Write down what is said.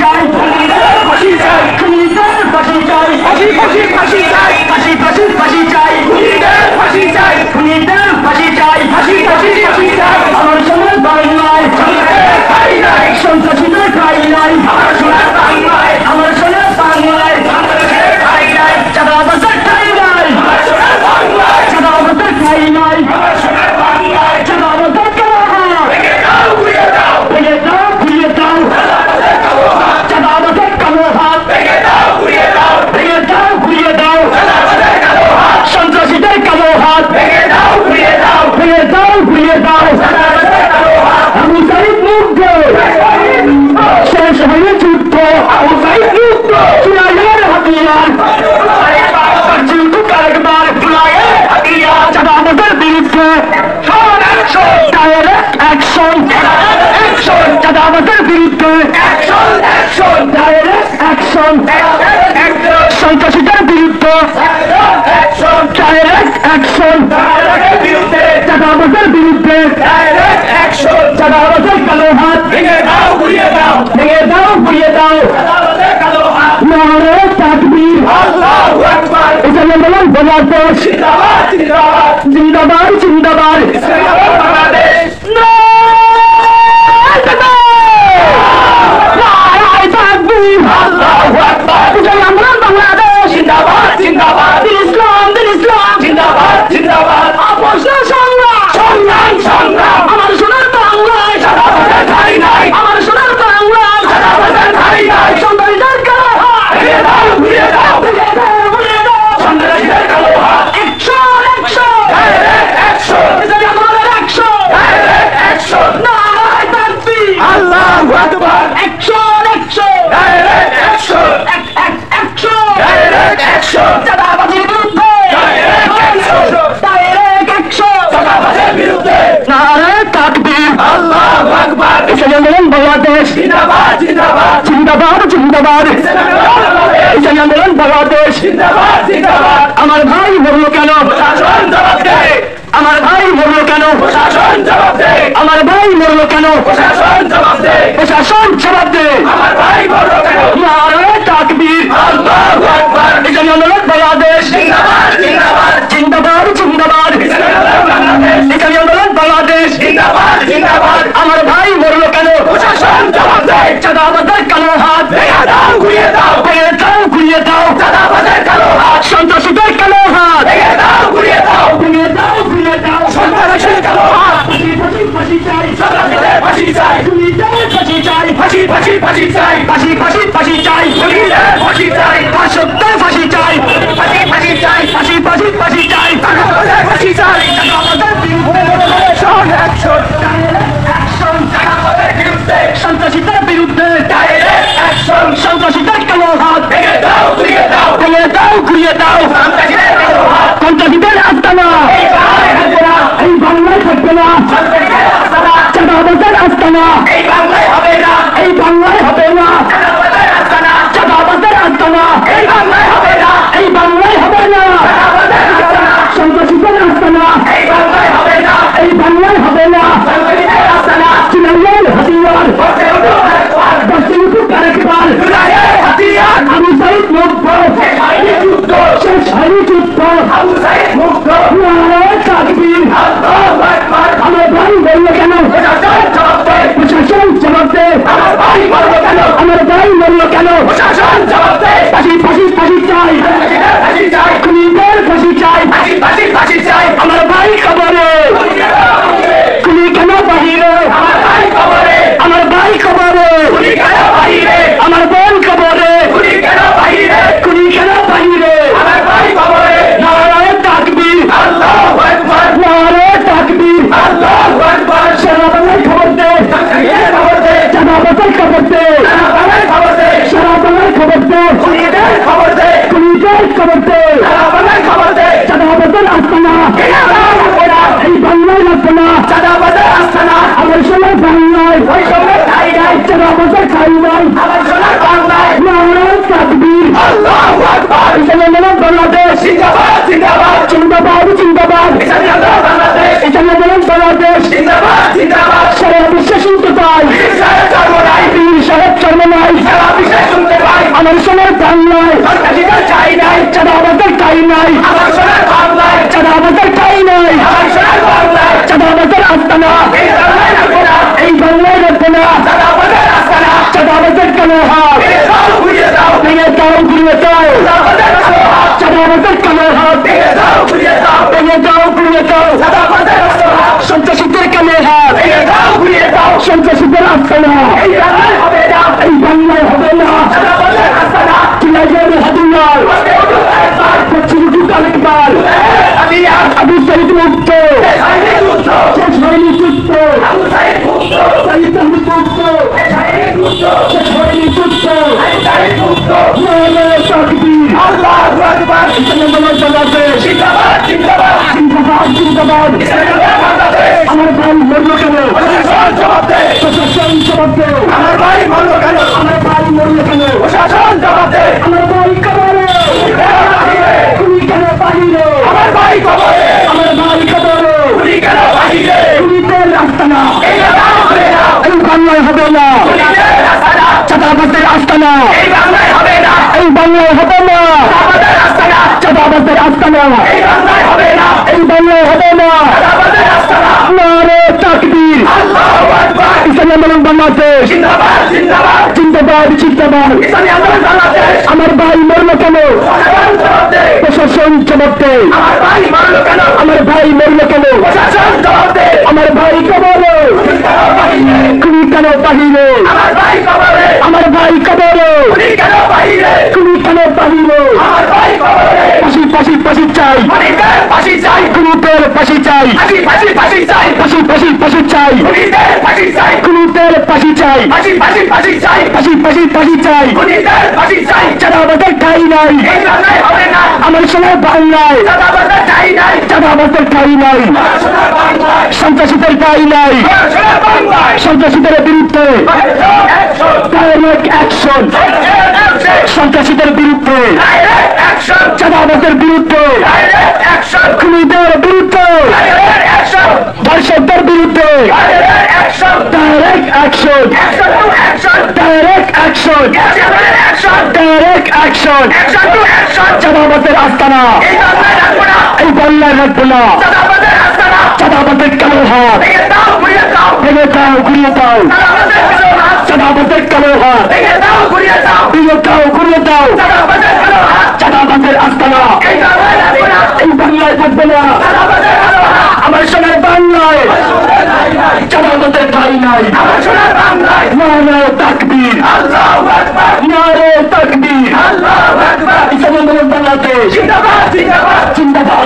চাই, ফাঁসি চাই, খুনিদের ফাঁসি চাই, ফাঁসি ফাঁসি ফাঁসি চাই, ফাঁসি ফাঁসি ফাঁসি চাই, খুনিদের ফাঁসি চাই, খুনিদের ফাঁসি চাই, ফাঁসি ফাঁসি ফাঁসি চাই। আমার সোনার বাংলায় ঠাই নাই, সন্ত্রাসীদের ঠাই নাই, আমার সোনার বাংলায়, আমার সোনার বাংলায় ঠাই নাই, চাঁদাবাজের ঠাই নাই, আমার সোনার বাংলায়, চাঁদাবাজের ঠাই নাই, আমার সোনার বাংলায়, চাঁদাবাজের কালো হাত ভেঙে দাও, ঘুরিয়ে দাও, ভেঙে দাও, ঘুরিয়ে দাও, চাঁদাবাজের কালো হাত, চাঁদাবাজের কালো হাত ভেঙে দাও, ঘুরিয়ে দাও, ভেঙে দাও, ঘুরিয়ে দাও, চাঁদাবাজের কালো হাত, সন্ত্রাসীদের কালো হাত ভেঙে দাও, ঘুরিয়ে দাও, ভেঙে দাও, ঘুরিয়ে দাও, চাঁদাবাজের কালো হাত। আবু সাইদ মুগ্ধ, শেষ হয়ে যুদ্ধ, আবু সাইদ মুগ্ধ, চুরাইয়ের হাতিয়ার, একবার ফুলাইয়ে হাতিয়ার, চাঁদাবাজের বিরুদ্ধে ডাইরেক্ট অ্যাকশন, অ্যাকশন, চাঁদাবাজের বিরুদ্ধে অ্যাকশন, অ্যাকশন, ডাইরেক্ট অ্যাকশন, সন্ত্রাসীদের বিরুদ্ধে অ্যাকশন, ডাইরেক্ট অ্যাকশন, চাঁদাবাজের বিরুদ্ধে ডাইরেক্ট অ্যাকশন, চাঁদাবাজের কালো হাত ভেঙে দাও, ঘুরিয়ে দাও, ভেঙে দাও, ঘুরিয়ে দাও, চাঁদাবাজের কালো হাত। নারে তাকবীর, আল্লাহু আকবার, ইসলামের বাংলাদেশ জিন্দাবাদ, জিন্দাবাদ, জিন্দাবাদ, জিন্দাবাদ, ইসলামের বাংলাদেশ। নারে তাকবীর, আল্লাহু আকবার, ইসলামের বাংলাদেশ জিন্দাবাদ, জিন্দাবাদ, ইসলাম, ইসলাম, জিন্দাবাদ, জিন্দাবাদ। আপোষ না সংগ্রাম, সংগ্রাম, সংগ্রাম, আমার সোনার বাংলায় চাঁদাবাজের ঠাই নাই, আমার সোনার বাংলায় চাঁদাবাজের ঠাই নাই, সন্ত্রাসীদের কালো হাত ভেঙে দাও, ঘুরিয়ে দাও, ভেঙে দাও, ঘুরিয়ে দাও, সন্ত্রাসীদের কালো হাত। অ্যাকশন, অ্যাকশন, ডাইরেক্ট অ্যাকশন, এটা আমাদের অ্যাকশন, ডাইরেক্ট অ্যাকশন। নারে তাকবীর, আল্লাহু আকবার, action, action, direct action, action, direct action, চাঁদাবাজের বিরুদ্ধে ডাইরেক্ট অ্যাকশন, ডাইরেক্ট অ্যাকশন, চাঁদাবাজের বিরুদ্ধে। নারে তাকবীর, আল্লাহু আকবার, ইসলামের বাংলাদেশ জিন্দাবাদ, জিন্দাবাদ, জিন্দাবাদ, জিন্দাবাদ, ইসলামের বাংলাদেশ জিন্দাবাদ, জিন্দাবাদ। আমার ভাই মরলো কেন, প্রশাসন জবাব দে, আমার ভাই মরলো কেন, প্রশাসন জবাব দে, আমার ভাই মরলো কেন, প্রশাসন জবাব দে, প্রশাসন জবাব দে, আমার ভাই মরলো কেন। নারে তাকবীর, আল্লাহু আকবার, ইসলামের বাংলাদেশ জিন্দাবাদ, জিন্দাবাদ, জিন্দাবাদ, জিন্দাবাদ, ইসলামের বাংলাদেশ, ইসলামের বাংলাদেশ জিন্দাবাদ, জিন্দাবাদ। আমার ভাই মরলো কেন, প্রশাসন জবাব দে, চাঁদাবাজের কালো হাত ভেঙে দাও, ঘুরিয়ে দাও, ভেঙে দাও, ঘুরিয়ে দাও, চাঁদাবাজের কালো হাত, সন্ত্রাসীদের কালো হাত ভেঙে দাও, ঘুরিয়ে দাও, ভেঙে দাও, ঘুরিয়ে দাও, সন্ত্রাসীদের কালো হাত। ফাঁসি ফাঁসি ফাঁসি চাই, সন্ত্রাসীদের ফাঁসি চাই, খুনিদের ফাঁসি চাই, ফাঁসি ফাঁসি ফাঁসি চাই, ফাঁসি ফাঁসি ফাঁসি চাই, খুনিদের ফাঁসি চাই, ফাঁসিদের ফাঁসি চাই, ফাঁসি ফাঁসি চাই, ফাঁসি ফাঁসি ফাঁসি চাই, চাঁদাবাজের ফাঁসি চাই, চাঁদাবাজের বিরুদ্ধে অ্যাকশন, অ্যাকশন, ডাইরেক্ট অ্যাকশন, চাঁদাবাজের বিরুদ্ধে, সন্ত্রাসীদের বিরুদ্ধে ডাইরেক্ট অ্যাকশন, সন্ত্রাসীদের কালো হাত ভেঙে দাও, ঘুরিয়ে দাও, ভেঙে দাও, ঘুরিয়ে দাও, সন্ত্রাসীদের কালো হাত, সন্ত্রাসীদের আস্তানা এই বাংলায় থাকবে না, চাঁদাবাজের আস্তানা এই বাংলায় হবে না, এই বাংলায় হবে না, চাঁদাবাজের আস্তানা, চাঁদাবাজের আস্তানা এই বাংলায় হবে না, এই বাংলায় হবে না, চাঁদাবাজের আস্তানা, সন্ত্রাসীদের আস্তানা এই বাংলায় হবে না, এই বাংলায় হবে না, সন্ত্রাসীদের আস্তানা, চুরাইয়ের হাতিয়ার, বসে উঠো আরেকবার, বসে উঠো আরেকবার, চুরাইয়ের হাতিয়ার, আবু সাইদ মুগ্ধ, শেষ হয়নি যুদ্ধ, শেষ হয়নি যুদ্ধ, আবু সাইদ মুগ্ধ। নারে তাকবীর, আল্লাহু আকবার, আমার ভাই মরলো কেন, প্রশাসন জবাব দে, প্রশাসন জবাব দে, আমার ভাই মরলো কেন, আমার ভাই মরলো কেন, প্রশাসন জবাব দে, ফাঁসি ফাঁসি ফাঁসি চাই, ফাঁসি চাই, খুনিদের ফাঁসি চাই, ফাঁসি ফাঁসি ফাঁসি চাই, আমার ভাই কবরে, খুনি কেন বাহিরে, আমার ভাই কবরে, আমার ভাই কবরে, খুনি কেন বাহিরে, আমার বোন কবরে, খুনি কেন বাহিরে, খুনি কেন বাহিরে, আমার ভাই কবরে। নারে তাকবীর, আল্লাহু আকবার, নারে তাকবীর, আল্লাহু আকবার, সারা বাংলায় খবর দে, খবর দে, চাঁদাবাজের খবর দে, খবর দে, সারা বাংলায় খবর দে, খুনিদের খবর দে, খুনিদের খবর দে, সারা বাংলায় খবর দে, চাঁদাবাজের আস্তানা এই বাংলায় লাগবে না, চাঁদাবাজের আস্তানা আমার সোনার বাংলায়, ওই সঙ্গে ঠাই নাই, চাঁদাবাজের ঠাই নাই, আমার সোনার বাংলায়। নারে তাকবীর, আল্লাহু আকবার, ইসলামের বাংলাদেশ জিন্দাবাদ, জিন্দাবাদ, জিন্দাবাদ, জিন্দাবাদ, ইসলামের বাংলাদেশ, ইসলামের বাংলাদেশ জিন্দাবাদ, জিন্দাবাদ। সারা বিশ্বে শুনতে পাই, পীর সাহেব চর্ম নাই, পীর সাহেব চর্ম নাই, আমার সোনার বাংলায় সন্ত্রাসীদের ঠাঁই নাই, চাঁদাবাজের ঠাঁই নাই, আমার সোনার বাংলায় চাঁদাবাজের ঠাঁই নাই, আমার সোনার বাংলায় চাঁদাবাজের আস্তানা, এই বাংলায় রাখবো না, এই বাংলায় রাখবো না, চাঁদাবাজের আস্তানা, চাঁদাবাজের কালো হাত ভেঙে দাও ঘুরিয়ে দাও, ভেঙে দাও ঘুরিয়ে দাও, চাঁদাবাজের কালো হাত, চাঁদাবাজের কালো হাত ভেঙে দাও ঘুরিয়ে দাও, ভেঙে দাও ঘুরিয়ে দাও, চাঁদাবাজের আস্তানা, সন্ত্রাসীদের কালো হাত ভেঙে দাও ঘুরিয়ে দাও, সন্ত্রাসীদের আস্তানা, এই বাংলায় হবে না, এই বাংলায় হবে না, চাঁদাবাজের আস্তানা, কিলাগের হাতিয়ার পশ্চিমী কালেকবার আবু সাইদ মুক্ত, শেষ হয়নি যুদ্ধ, আবু সাইদ মুক্ত, সাইদ আহমেদ মুক্ত, শেষ হয়নি যুদ্ধ, নারে তাকবীর, আল্লাহু আকবার, ইসলামাবাদ বাংলাদেশ, জিন্দাবাদ জিন্দাবাদ জিন্দাবাদ জিন্দাবাদ, ইসলামাবাদ বাংলাদেশ। আমার ভাই মরলো কেন? প্রশাসন জবাব দে, প্রশাসন জবাব দে। আমার ভাই মরলো কেন? আমার ভাই মরলো কেন? প্রশাসন জবাব দে। আমার ভাই কবরে, তুমি কেন বাহিরে? আমার ভাই কবরে, আমার ভাই কবরে, তুমি কেন বাহিরে? পুলিশের আস্তানা, এই বাংলায় হবে না, চাঁদাবাজের আস্তানা, এই বাংলায় হবে না, এই বাংলায় হবে না, চাঁদাবাজের আস্তানা, চাঁদাবাজের আস্তানা, এই বাংলায় হবে না, এই বাংলায় হবে না, চাঁদাবাজের আস্তানা। নারে তাকবীর, আল্লাহু আকবার, ইসলামী আন্দোলন বাংলাদেশ, জিন্দাবাদ জিন্দাবাদ জিন্দাবাদ জিন্দাবাদ, ইসলামী আন্দোলন বাংলাদেশ। আমার ভাই মরলো কেন? প্রশাসন জবাব দে। আমার ভাই মরলো কেন? আমার ভাই মরলো কেন? প্রশাসন জবাব দে। আমার ভাই কবরে, তুমি কেন বাহিরে? আমার ভাই কবরে, আমার ভাই কবরে, তুমি কেন বাহিরে? তুমি কেন বাহিরে? আমার ভাই কবরে, ফাঁসি ফাঁসি ফাঁসি চাই, খুনিদের ফাঁসি চাই, খুনিদের ফাঁসি চাই, ফাঁসি ফাঁসি ফাঁসি চাই, ফাঁসি ফাঁসি ফাঁসি চাই, খুনিদের ফাঁসি চাই, খুনিদের ফাঁসি চাই, ফাঁসি ফাঁসি ফাঁসি চাই, ফাঁসি ফাঁসি ফাঁসি চাই, খুনিদের ফাঁসি চাই। চাঁদাবাজের ঠাঁই নাই, এই বাংলায় হবে না, আমার সোনার বাংলায় চাঁদাবাজের ঠাঁই নাই, চাঁদাবাজের ঠাঁই নাই, আমার সোনার বাংলায় সন্ত্রাসীদের ঠাঁই নাই, আমার সোনার বাংলায় সন্ত্রাসীদের বিরুদ্ধে ডাইরেক্ট অ্যাকশন, সন্ত্রাসীদের বিরুদ্ধে ডাইরেক্ট অ্যাকশন, চাঁদাবাজের বিরুদ্ধে ডাইরেক্ট অ্যাকশন, খুনিদের বিরুদ্ধে ডাইরেক্ট অ্যাকশন, ধর্ষকদের বিরুদ্ধে direct action, direct action, action to action, direct action, action, direct action, action to action. চাঁদাবাজের আস্তানা, এই বাংলায় রাখবো না, এই বাংলায় রাখবো না, চাঁদাবাজের আস্তানা, চাঁদাবাজের কালো হাত ভেঙে দাও ঘুরিয়ে দাও, ভেঙে দাও ঘুরিয়ে দাও, চাঁদাবাজের কালো হাত, চাঁদাবাজের কালো হাত ভেঙে দাও ঘুরিয়ে দাও, ভেঙে দাও ঘুরিয়ে দাও, চাঁদাবাজের কালো হাত, চাঁদাবাজের আস্তানা, এই বাংলায় রাখবো না, এই বাংলায় থাকবে না, চাঁদাবাজের কালো হাত, আমার সোনার বাংলায় চাঁদাবাজের ঠাঁই নাই, আমার সোনার বাংলায়। নারে তাকবীর, আল্লাহু আকবার, নারে তাকবীর, আল্লাহু আকবার, ইসলামী আন্দোলন বাংলাদেশ, জিন্দাবাদ জিন্দাবাদ জিন্দাবাদ।